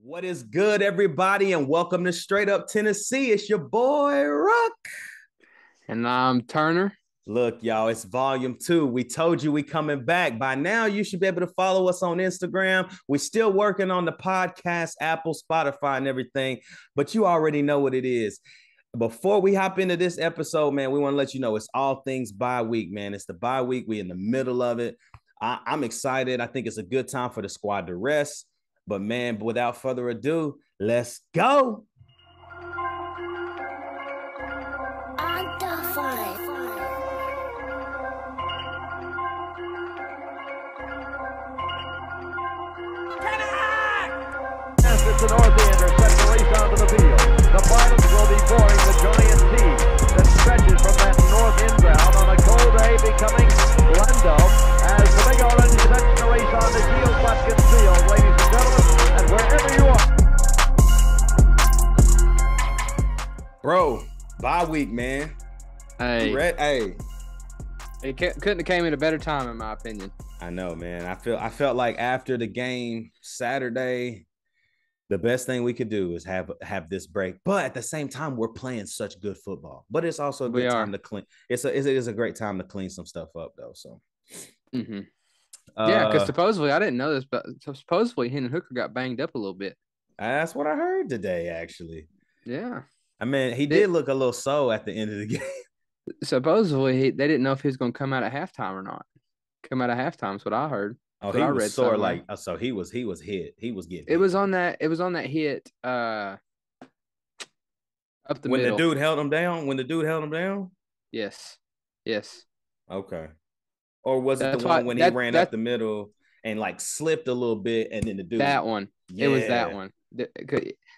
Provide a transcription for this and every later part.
What is good, everybody, and welcome to Straight Up Tennessee. It's your boy, Rock. And I'm Turner. Look, y'all, it's volume 2. We told you we coming back. By now, you should be able to follow us on Instagram. We're still working on the podcast, Apple, Spotify, and everything, but you already know what it is. Before we hop into this episode, man, we want to let you know it's all things bye week, man. It's the bye week. We in the middle of it. I'm excited. I think it's a good time for the squad to rest. But man, without further ado, let's go. It's the north-ender, set to race onto the field. The pilots will be boarding the giant T that stretches from that north end ground on a cold day, becoming Lando as the big orange sets to race on the Geo Butkin Field, ladies and gentlemen, and wherever you are. Bro, bye week, man. Hey, Hey. it couldn't have came at a better time, in my opinion. I know, man. I felt like after the game Saturday, the best thing we could do is have this break. But at the same time, we're playing such good football. But it's also a good time to clean. It is a great time to clean some stuff up, though. So, Yeah, because supposedly I didn't know this, but supposedly Hendon Hooker got banged up a little bit. That's what I heard today, actually. Yeah, I mean, he did look a little sore at the end of the game. Supposedly they didn't know if he was going to come out at halftime or not. Come out at halftime is what I heard. Oh, he was sore, somewhere. So he was hit. He was getting. It was on that hit. Up the when middle. the dude held him down. Yes. Okay. Or was it the one when he ran up the middle and like slipped a little bit, and then the dude? That one. Yeah. It was that one.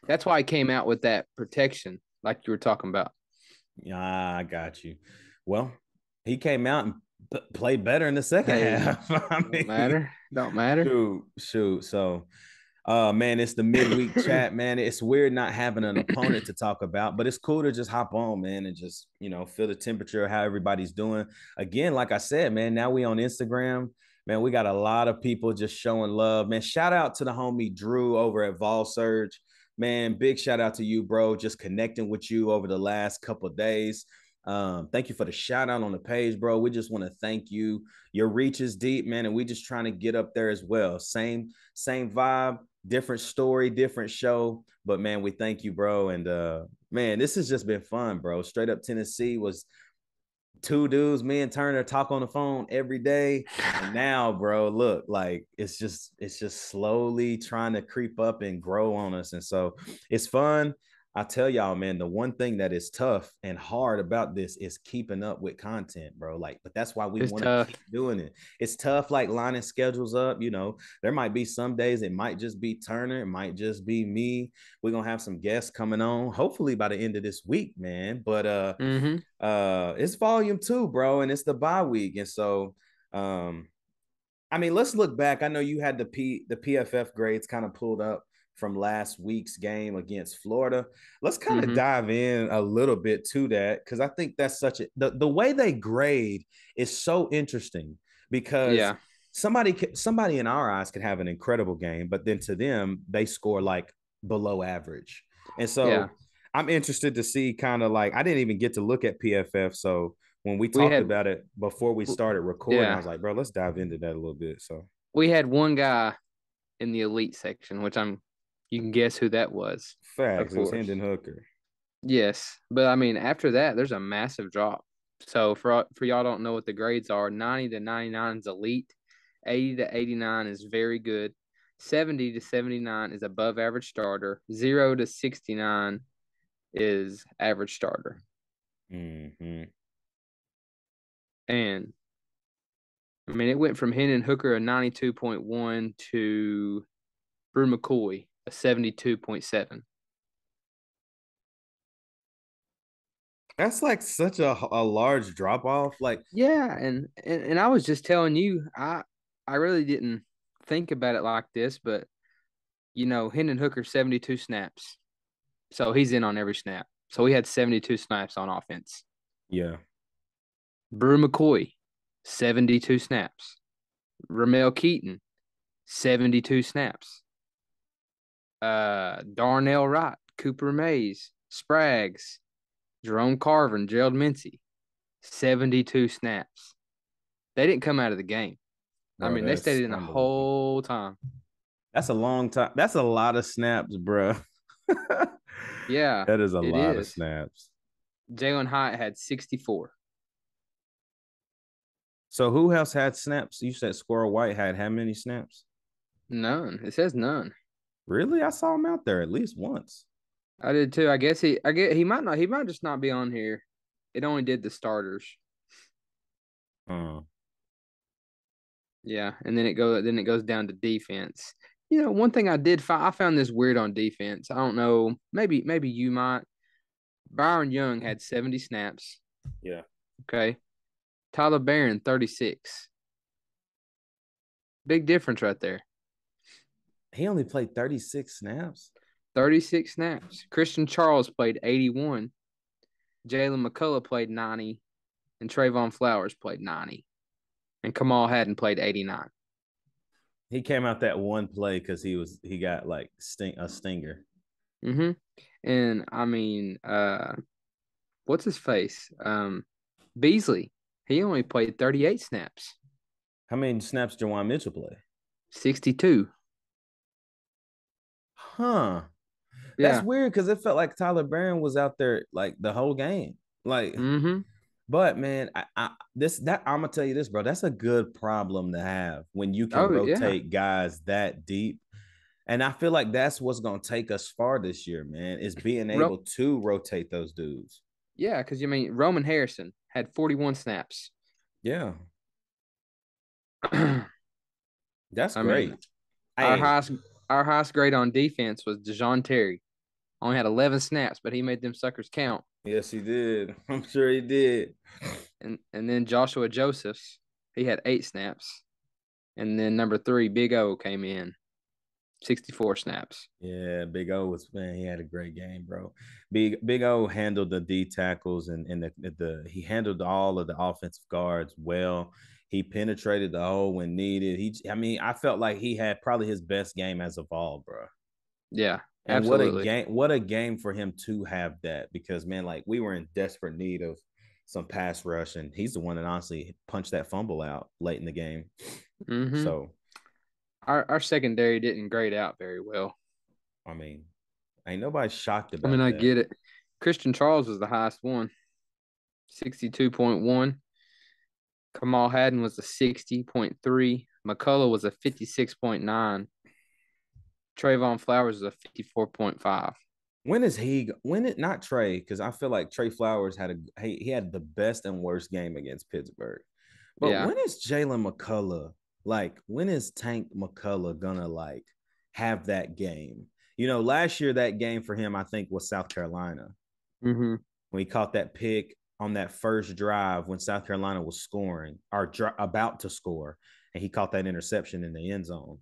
That's why he came out with that protection, like you were talking about. Yeah, I got you. Well, he came out and played better in the second half. Don't matter. Shoot. So, man, it's the midweek chat, man. It's weird not having an opponent to talk about, but it's cool to just hop on, man, and just, feel the temperature of how everybody's doing. Again, like I said, man, now we on Instagram. Man, we got a lot of people just showing love. Man, shout out to the homie Drew over at Vol Surge. Man, big shout out to you, bro. Just connecting with you over the last couple of days. Thank you for the shout out on the page, bro. We just want to thank you. Your reach is deep, man, and we just trying to get up there as well. Same vibe, different story, different show. But man, we thank you, bro. And man, this has just been fun, bro. Straight Up Tennessee was two dudes, me and Turner, talk on the phone every day. And now, bro, look, like it's just slowly trying to creep up and grow on us. And so it's fun. I tell y'all, man, the one thing that is tough and hard about this is keeping up with content, bro. Like, but that's why we want to keep doing it. It's tough, like lining schedules up. There might be some days it might just be Turner, it might just be me. We're gonna have some guests coming on, hopefully by the end of this week, man. But it's volume 2, bro, and it's the bye week, and so I mean, let's look back. I know you had the PFF grades kind of pulled up from last week's game against Florida. Let's kind of dive in a little bit to that, because I think that's the way they grade is so interesting, because somebody in our eyes could have an incredible game, but then to them they score like below average. And so I'm interested to see kind of like, I didn't even get to look at PFF, so when we talked about it before we started recording, I was like, bro, let's dive into that a little bit. So we had one guy in the elite section, which you can guess who that was. Facts. It was Hendon Hooker. Yes. But, I mean, after that, there's a massive drop. So, for y'all don't know what the grades are, 90 to 99 is elite. 80 to 89 is very good. 70 to 79 is above average starter. 0 to 69 is average starter. Mm-hmm. And, I mean, it went from Hendon Hooker, a 92.1, to Brew McCoy, a 72.7. That's like such a large drop off. Like, yeah, and I was just telling you, I really didn't think about it like this, but Hendon Hooker 72 snaps, so he's in on every snap. So we had 72 snaps on offense. Yeah. Brew McCoy, 72 snaps. Ramel Keaton, 72 snaps. Darnell Wright, Cooper Mays, Spraggs, Jerome Carver, and Gerald Mincy. 72 snaps. They didn't come out of the game. Bro, I mean, they that's stayed in the unbelievable. whole time. That's a long time. That's a lot of snaps, bro. Yeah, That is a it lot of is. snaps. Jalen Hyatt had 64. So who else had snaps? You said Squirrel White had how many snaps? None. It says none. Really? I saw him out there at least once. I did too. I guess he might not. He might just not be on here. It only did the starters. Yeah, and then it goes down to defense. You know, one thing I found this weird on defense. I don't know. Maybe you might. Byron Young had 70 snaps. Yeah. Okay. Tyler Barron 36. Big difference right there. He only played 36 snaps. 36 snaps. Christian Charles played 81. Jalen McCullough played 90. And Trayvon Flowers played 90. And Kamal Hadden played 89. He came out that one play because he got like a stinger. Mm-hmm. And I mean, what's his face? Beasley. He only played 38 snaps. How many snaps Jawan Mitchell play? 62. Huh. Yeah. That's weird because it felt like Tyler Barron was out there like the whole game. Like, but man, I'm gonna tell you this, bro. That's a good problem to have when you can rotate guys that deep. And I feel like that's what's gonna take us far this year, man, is being able to rotate those dudes. Yeah, because you mean Roman Harrison had 41 snaps. Yeah. That's great. Our highest grade on defense was DeJoun Terry. Only had 11 snaps, but he made them suckers count. Yes, he did. I'm sure he did. And then Joshua Josephs, he had 8 snaps. And then number 3, Big O came in, 64 snaps. Yeah, Big O he had a great game, bro. Big O handled the D tackles and he handled all of the offensive guards well. He penetrated the hole when needed. I felt like he had probably his best game as of all, bro. Yeah. And absolutely. what a game for him to have that, because man, like we were in desperate need of some pass rush, and he's the one that honestly punched that fumble out late in the game. Mm-hmm. So our secondary didn't grade out very well. I mean, ain't nobody shocked about that. I get it. Christian Charles was the highest one, 62.1. Kamal Hadden was a 60.3. McCullough was a 56.9. Trayvon Flowers is a 54.5. Not Trey, because I feel like Trey Flowers had the best and worst game against Pittsburgh. But when is Jalen McCullough, when is Tank McCullough gonna have that game? You know, last year that game for him, I think, was South Carolina. Mm-hmm. When he caught that pick on that first drive when South Carolina was scoring or about to score, and he caught that interception in the end zone.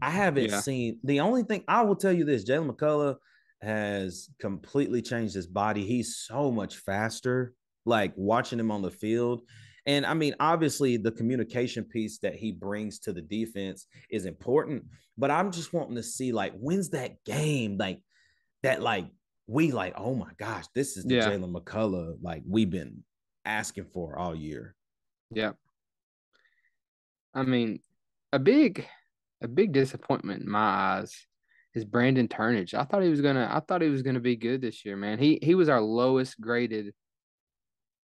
I haven't seen – the only thing – I will tell you this, Jalen McCullough has completely changed his body. He's so much faster, watching him on the field. And, I mean, obviously the communication piece that he brings to the defense is important, but I'm just wanting to see, when's that game, oh, my gosh, this is the Jalen McCullough, we've been asking for all year. Yeah. I mean, a big disappointment in my eyes is Brandon Turnage. I thought he was gonna be good this year, man. He was our lowest graded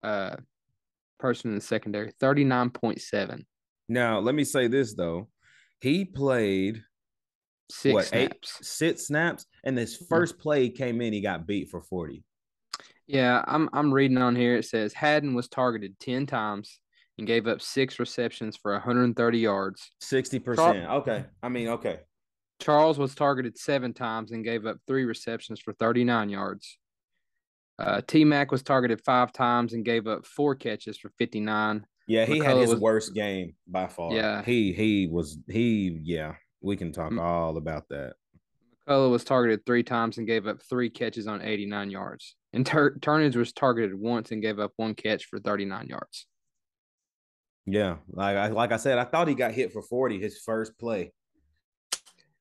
person in the secondary, 39.7. Now, let me say this though. He played 6 snaps, and this first play came in, he got beat for 40. Yeah, I'm reading on here. It says Hadden was targeted 10 times and gave up 6 receptions for 130 yards. 60%. Okay. Charles was targeted 7 times and gave up 3 receptions for 39 yards. T-Mac was targeted 5 times and gave up 4 catches for 59. Yeah, he had his worst game by far. Yeah. We can talk all about that. McCullough was targeted 3 times and gave up 3 catches on 89 yards. And Turnage was targeted once and gave up 1 catch for 39 yards. Yeah, like I said, I thought he got hit for 40 his first play.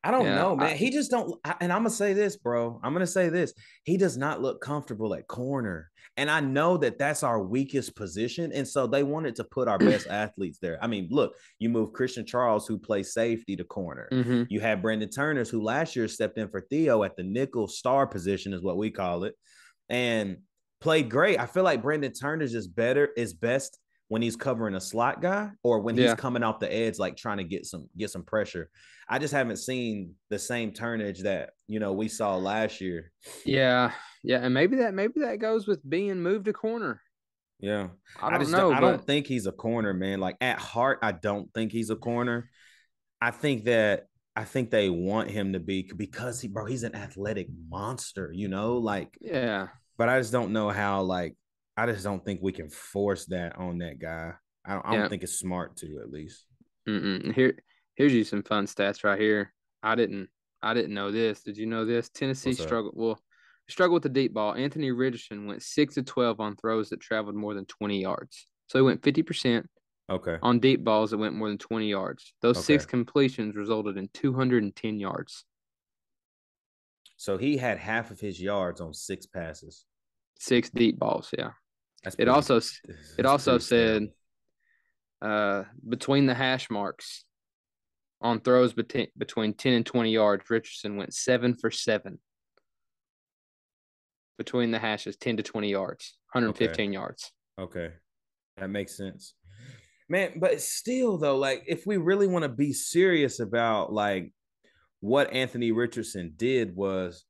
I don't Yeah, know, man. He just don't. And I'm gonna say this, bro. I'm gonna say this. He does not look comfortable at corner, and I know that that's our weakest position, and so they wanted to put our best athletes there. I mean, look, you move Christian Charles, who plays safety, to corner. mm-hmm. You have Brandon Turners, who last year stepped in for Theo at the nickel star position, is what we call it, and played great. I feel like Brandon Turners is best when he's covering a slot guy or when he's coming off the edge, like trying to get some pressure. I just haven't seen the same Turnage that, we saw last year. Yeah. And maybe that goes with being moved to corner. Yeah. I don't know. I don't think he's a corner, man. Like at heart, I don't think he's a corner. I think they want him to be, because he's an athletic monster, like, yeah. But I just don't know how, like, I just don't think we can force that on that guy. I don't think it's smart to, at least. Here's you some fun stats right here. I didn't know this. Did you know this? Tennessee struggled with the deep ball. Anthony Richardson went 6 of 12 on throws that traveled more than 20 yards. So he went 50%. Okay. On deep balls that went more than 20 yards. Those 6 completions resulted in 210 yards. So he had half of his yards on 6 passes. 6 deep balls, yeah. It also said between the hash marks on throws between 10 and 20 yards, Richardson went 7 for 7. Between the hashes, 10 to 20 yards, 115 yards. Okay. That makes sense. Man, but still, though, like, if we really want to be serious about, like, what Anthony Richardson did, was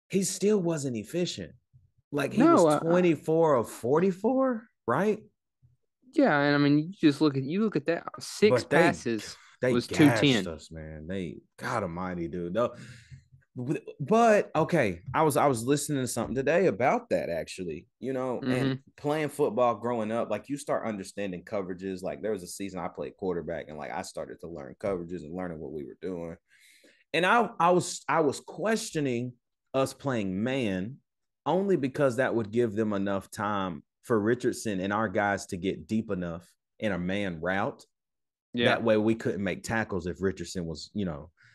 he still wasn't efficient. Like, he was 24 of 44, right? Yeah, and I mean, you look at that. 6 passes was 210. Us, man. God Almighty, dude. No, but okay, I was listening to something today about that, actually. And playing football growing up, like, you start understanding coverages. Like, there was a season I played quarterback, and like I started to learn coverages and learning what we were doing. And I was questioning us playing man, only because that would give them enough time for Richardson and our guys to get deep enough in a man route. Yeah. That way we couldn't make tackles if Richardson was,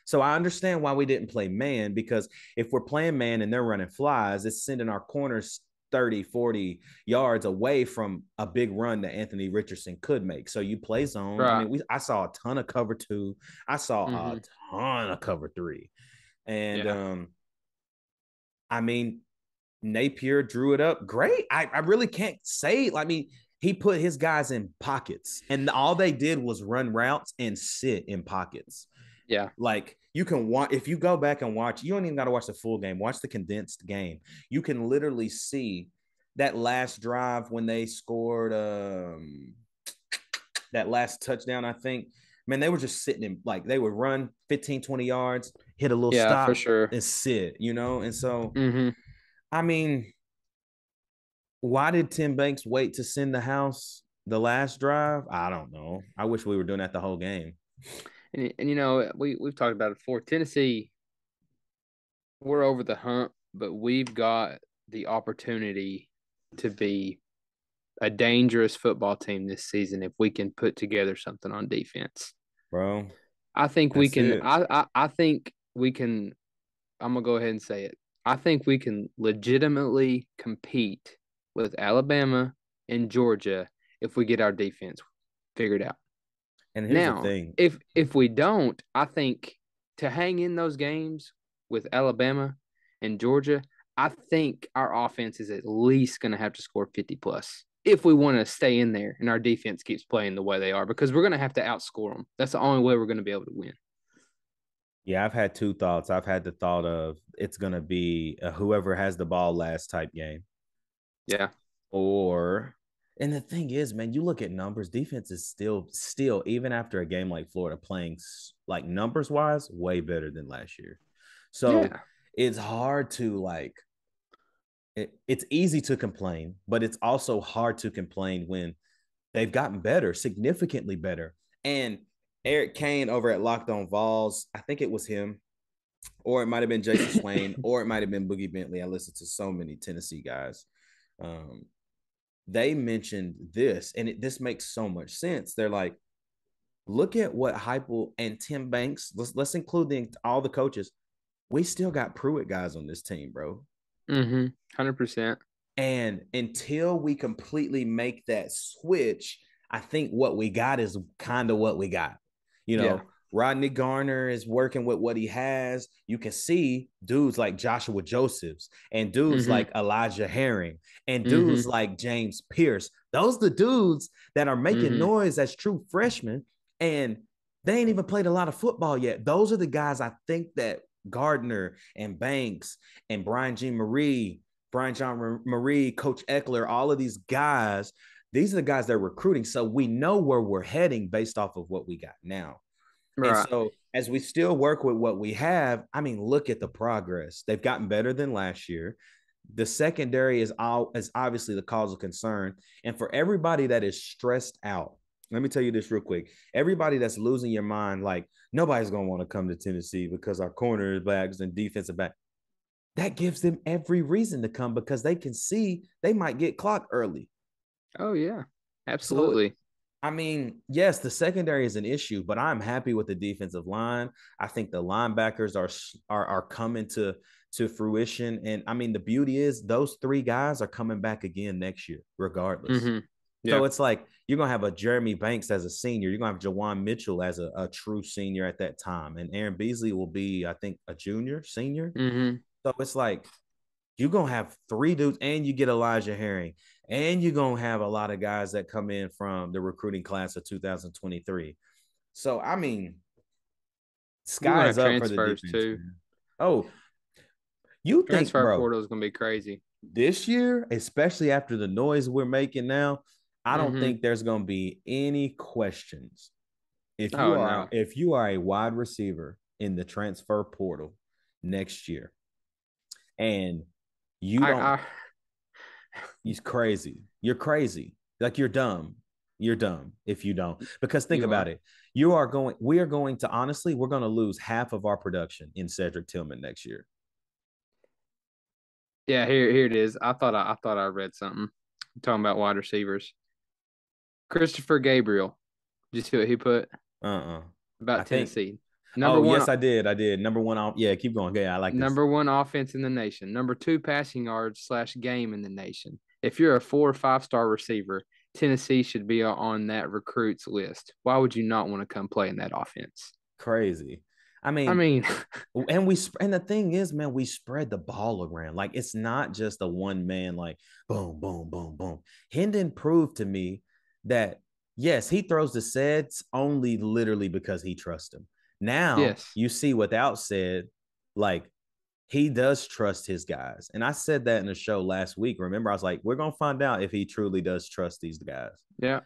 So I understand why we didn't play man, because if we're playing man and they're running flies, it's sending our corners 30, 40 yards away from a big run that Anthony Richardson could make. So you play zone. Right. I mean, I saw a ton of cover 2. I saw a ton of cover 3. And I mean, Napier drew it up great. I really can't say. I mean, he put his guys in pockets, and all they did was run routes and sit in pockets. Yeah. Like, you can watch, if you go back and watch, you don't even got to watch the full game. Watch the condensed game. You can literally see that last drive when they scored that last touchdown, I think. Man, they were just sitting in, like, they would run 15, 20 yards, hit a little stop, for sure, and sit, And so, I mean, why did Tim Banks wait to send the house the last drive? I don't know. I wish we were doing that the whole game. And we've talked about it before. Tennessee, we're over the hump, but we've got the opportunity to be a dangerous football team this season if we can put together something on defense. Bro, I think we can. I think we can. I'm gonna go ahead and say it. I think we can legitimately compete with Alabama and Georgia if we get our defense figured out. And here's the thing. If we don't, I think to hang in those games with Alabama and Georgia, I think our offense is at least going to have to score 50 plus if we want to stay in there and our defense keeps playing the way they are, because we're going to have to outscore them. That's the only way we're going to be able to win. Yeah, I've had 2 thoughts. I've had the thought of it's going to be a whoever has the ball last type game. Yeah. And the thing is, man, you look at numbers, defense is still, even after a game like Florida, playing, like, numbers wise, way better than last year. So it's hard to, like, it's easy to complain, but it's also hard to complain when they've gotten better, significantly better. And Eric Kane over at Locked On Vols, I think it was him, or it might have been Jason Swain, or it might have been Boogie Bentley. I listened to so many Tennessee guys. They mentioned this, and this makes so much sense. They're like, look at what Heupel and Tim Banks. Let's include all the coaches. We still got Pruitt guys on this team, bro. 100%. And until we completely make that switch, I think what we got is kind of what we got. Yeah. Rodney Garner is working with what he has. You can see dudes like Joshua Josephs and dudes like Elijah Herring and dudes like James Pierce. Those are the dudes that are making noise as true freshmen, and they ain't even played a lot of football yet. Those are the guys I think that Gardner and Banks and Brian John Marie, Coach Eckler, all of these guys, these are the guys they're recruiting. So we know where we're heading based off of what we got now. Right. And so as we still work with what we have, I mean, look at the progress. They've gotten better than last year. The secondary is obviously the cause of concern. And for everybody that is stressed out, let me tell you this real quick. Everybody that's losing your mind, like nobody's going to want to come to Tennessee because our cornerbacks and defensive back, that gives them every reason to come because they can see they might get clocked early. Oh, yeah, absolutely. So, I mean, yes, the secondary is an issue, but I'm happy with the defensive line. I think the linebackers are coming to fruition. And I mean, the beauty is those three guys are coming back again next year, regardless. Yeah. So it's like you're going to have a Jeremy Banks as a senior. You're going to have Jawan Mitchell as a true senior at that time. And Aaron Beasley will be, I think, a senior. So it's like you're going to have three dudes and you get Elijah Herring. And you're going to have a lot of guys that come in from the recruiting class of 2023. So, I mean, sky's up for the defense too. Man. Oh, you think, bro, portal is going to be crazy. This year, especially after the noise we're making now, I don't think there's going to be any questions. If you are a wide receiver in the transfer portal next year and you don't – he's crazy. You're crazy. Like you're dumb. You're dumb if you don't. Because think about it. We are going to honestly, we're going to lose half of our production in Cedric Tillman next year. Yeah, here it is. I thought I read something. I'm talking about wide receivers. Christopher Gabriel. Did you see what he put? About Tennessee. Number one. Yes, I did. Number one. Yeah, keep going. Yeah, I like this. Number one offense in the nation. Number two passing yards / game in the nation. If you're a 4 or 5-star receiver, Tennessee should be on that recruits list. Why would you not want to come play in that offense? Crazy. I mean, and the thing is, man, we spread the ball around. Like it's not just a one man, like boom, boom, boom, boom. Hendon proved to me that yes, he throws the sets only literally because he trusts him. Now you see without said, like he does trust his guys. And I said that in the show last week. Remember, I was like, we're going to find out if he truly does trust these guys. Yeah.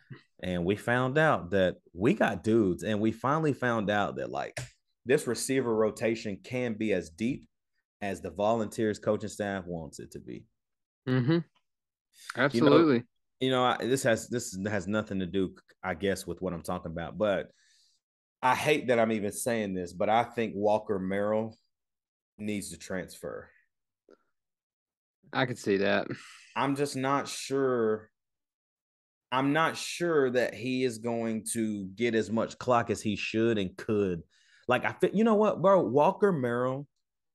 And we found out that we got dudes. And we finally found out that like this receiver rotation can be as deep as the Volunteers coaching staff wants it to be. Absolutely. This has nothing to do, I guess, with what I'm talking about, but I hate that I'm even saying this, but I think Walker Merrill needs to transfer. I could see that. I'm just not sure. I'm not sure that he is going to get as much clock as he should and could. Like, you know what, bro? Walker Merrill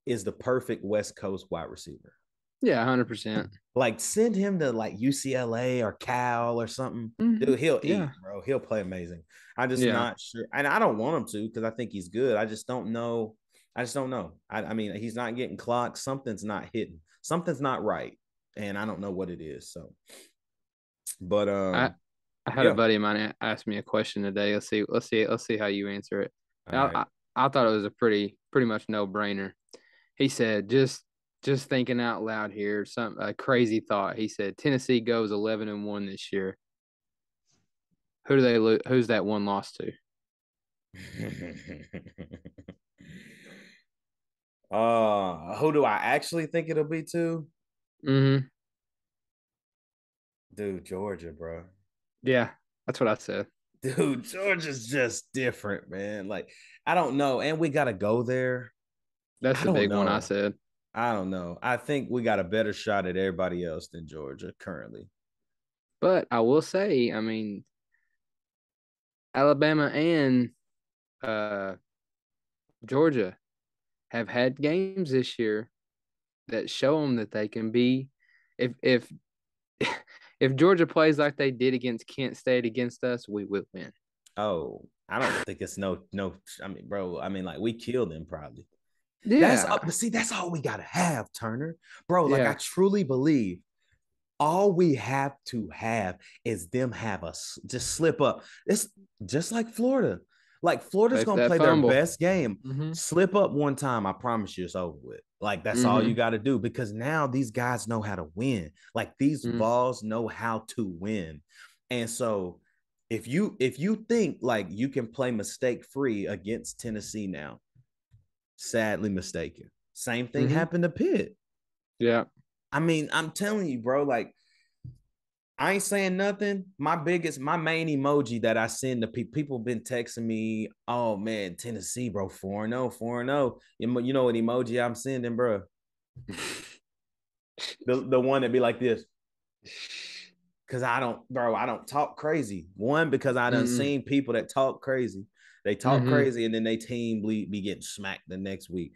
is the perfect West Coast wide receiver. Yeah, 100%. Like, send him to like UCLA or Cal or something. Dude, he'll eat, bro. He'll play amazing. I'm just not sure. And I don't want him to because I think he's good. I just don't know. I mean, he's not getting clocked. Something's not hitting. Something's not right. And I don't know what it is. So, but I had a buddy of mine ask me a question today. Let's see how you answer it. I thought it was a pretty much no-brainer. He said, just thinking out loud here, a crazy thought. He said, Tennessee goes 11-1 this year. Who do they lose? Who's that one loss to? Who do I actually think it'll be to? Dude, Georgia, bro. Yeah, that's what I said. Dude, Georgia's just different, man. Like, I don't know. And we got to go there. That's the big one I said. I don't know. I think we got a better shot at everybody else than Georgia currently. But I will say, I mean, Alabama and Georgia have had games this year that show them that they can be. If if Georgia plays like they did against Kent State against us, we will win. Oh, I don't think it's no. I mean, bro. I mean, like we killed them probably. Yeah, But see, that's all we gotta have, Turner, bro. Like I yeah. truly believe all we have to have is them have us just slip up. It's just like Florida. Like Florida's gonna That play their fumble. best game. Mm-hmm. Slip up one time, I promise you it's over with. Like that's all you got to do because now these guys know how to win. Like these Vols know how to win. And so if you think like you can play mistake free against Tennessee now, sadly mistaken. Same thing happened to Pitt. Yeah. I mean, I'm telling you, bro, like I ain't saying nothing. My main emoji that I send to people been texting me, oh man, Tennessee, bro, 4-0, 4-0. You know what emoji I'm sending, bro? The one that be like this. Cause I don't talk crazy. One, because I done seen people that talk crazy. They talk crazy and then they team be getting smacked the next week.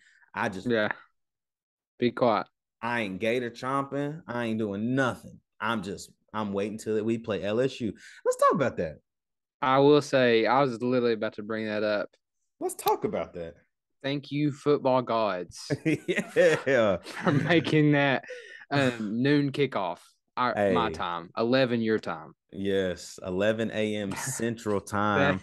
Be quiet. I ain't gator chomping. I ain't doing nothing. I'm waiting till we play LSU. Let's talk about that. I will say, I was literally about to bring that up. Let's talk about that. Thank you, football gods, yeah, for making that noon kickoff. My time, 11 your time. Yes, 11 a.m. Central Time.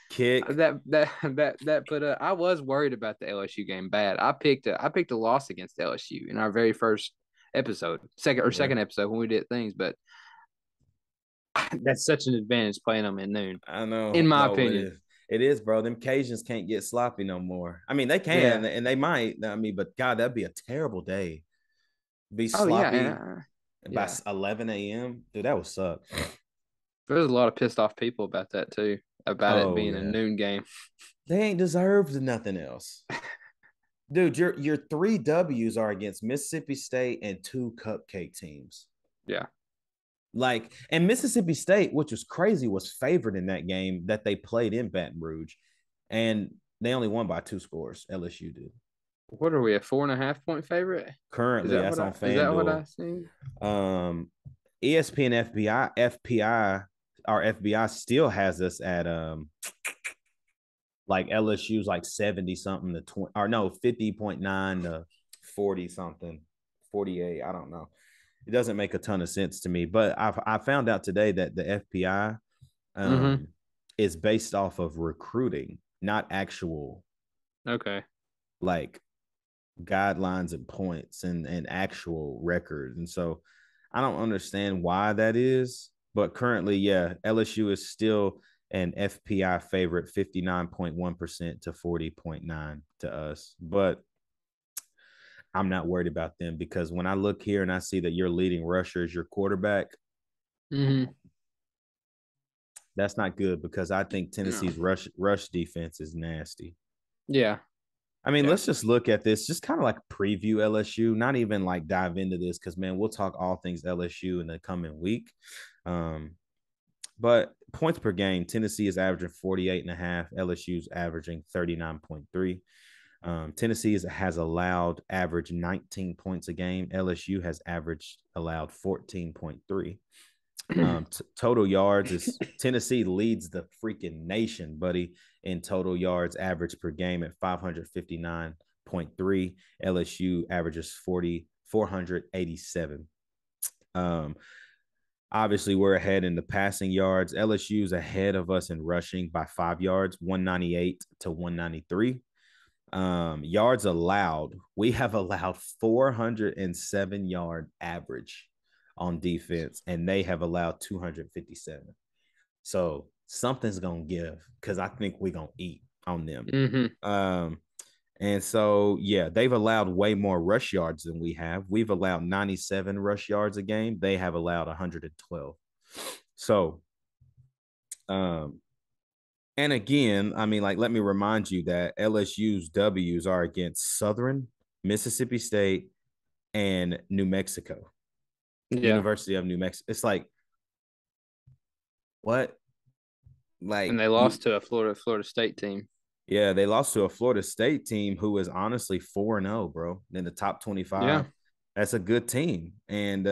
Kick that put a. I was worried about the LSU game bad. I picked a loss against LSU in our very first episode, second episode when we did things, but that's such an advantage playing them at noon. I know, in my opinion. It is, bro. Them Cajuns can't get sloppy no more. I mean, they can, and they might. I mean, but God, that'd be a terrible day. Be sloppy by 11 a.m. Dude, that would suck. There's a lot of pissed off people about that too, about it being a noon game. They ain't deserved nothing else. Dude, your 3 W's are against Mississippi State and 2 cupcake teams. Yeah. Like, and Mississippi State, which was crazy, was favored in that game that they played in Baton Rouge. And they only won by 2 scores. LSU did. What are we, a 4.5 point favorite? Currently, that's on FanDuel. Is that what I seen? ESPN FBI still has us at like LSU's like 70 something to 20 or no 50.9 to 40 something 48. I don't know. It doesn't make a ton of sense to me, but I found out today that the FBI is based off of recruiting, not actual like guidelines and points and actual records. And so I don't understand why that is, but currently, LSU is still an FPI favorite, 59.1% to 40.9% to us. But I'm not worried about them because when I look here and I see that your leading rusher is your quarterback, that's not good because I think Tennessee's rush defense is nasty. Yeah. I mean, let's just look at this, just kind of like preview LSU, not even like dive into this because, man, we'll talk all things LSU in the coming week. But points per game, Tennessee is averaging 48.5. LSU's averaging 39.3. Tennessee has allowed average 19 points a game. LSU has allowed 14.3. Total yards is Tennessee leads the freaking nation, buddy, in total yards average per game at 559.3. LSU averages 487. Obviously, we're ahead in the passing yards. LSU's ahead of us in rushing by 5 yards, 198 to 193. Yards allowed, we have allowed 407-yard average on defense, and they have allowed 257. So something's gonna give because I think we're gonna eat on them. And so they've allowed way more rush yards than we have. We've allowed 97 rush yards a game. They have allowed 112. So and again, I mean, like, let me remind you that LSU's W's are against Southern, Mississippi State, and New Mexico. University of New Mexico. It's like, what? Like, And they lost to a Florida State team. Yeah, they lost to a Florida State team who is honestly 4-0, bro. In the top 25. Yeah. That's a good team. And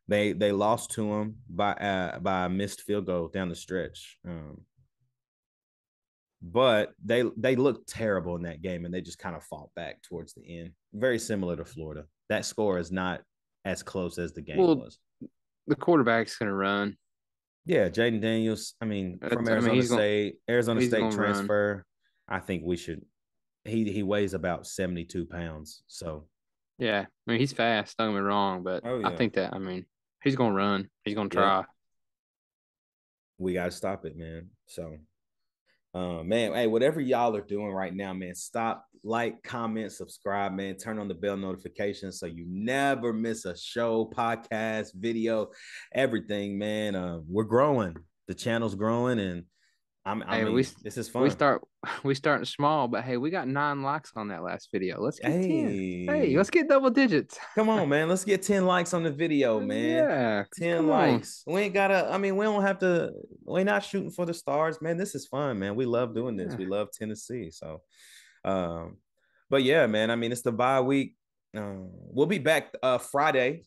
they lost to them by a missed field goal down the stretch. But they looked terrible in that game, and they just kind of fought back towards the end. Very similar to Florida. That score is not as close as the game was. The quarterback's going to run. Yeah, Jaden Daniels. I mean, from Arizona State transfer. Run. I think we should. He weighs about 72 pounds. So, yeah, I mean, he's fast. Don't get me wrong, but I think that he's going to run. He's going to try. Yeah. We got to stop it, man. So, man, hey, whatever y'all are doing right now, man, stop, like, comment, subscribe, man. Turn on the bell notifications so you never miss a show, podcast, video, everything, man. We're growing. The channel's growing, and this is fun. We starting small, but hey, we got 9 likes on that last video. Let's get 10. Hey, let's get double digits. Come on, man. Let's get 10 likes on the video, man. Yeah, 10 likes. We ain't gotta. I mean, we don't have to. We're not shooting for the stars, man. This is fun, man. We love doing this. Yeah. We love Tennessee. So, but yeah, man. I mean, it's the bye week. We'll be back Friday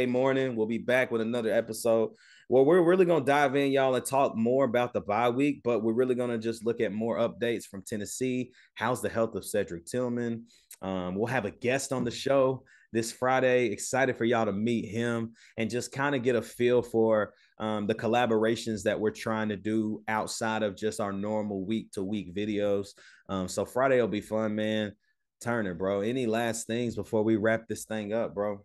morning. We'll be back with another episode. Well, we're really going to dive in, y'all, and talk more about the bye week, but we're really going to just look at more updates from Tennessee. How's the health of Cedric Tillman? We'll have a guest on the show this Friday. Excited for y'all to meet him and just kind of get a feel for the collaborations that we're trying to do outside of just our normal week-to-week videos. So Friday will be fun, man. Turner, bro, any last things before we wrap this thing up, bro?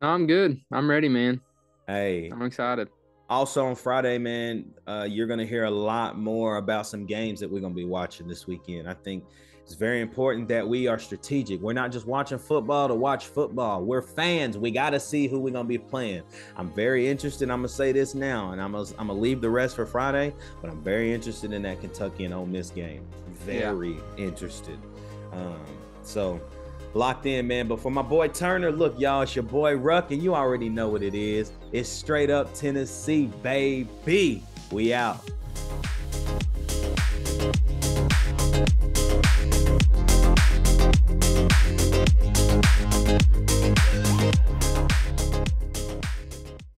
I'm good. I'm ready, man. Hey. I'm excited. Also on Friday, man, you're going to hear a lot more about some games that we're going to be watching this weekend. I think it's very important that we are strategic. We're not just watching football to watch football. We're fans. We got to see who we're going to be playing. I'm very interested. I'm going to say this now, and I'm going to leave the rest for Friday, but I'm very interested in that Kentucky and Ole Miss game. Very interested. So locked in, man. But for my boy Turner, look, y'all, it's your boy Ruck, and you already know what it is. It's straight up Tennessee, baby. We out.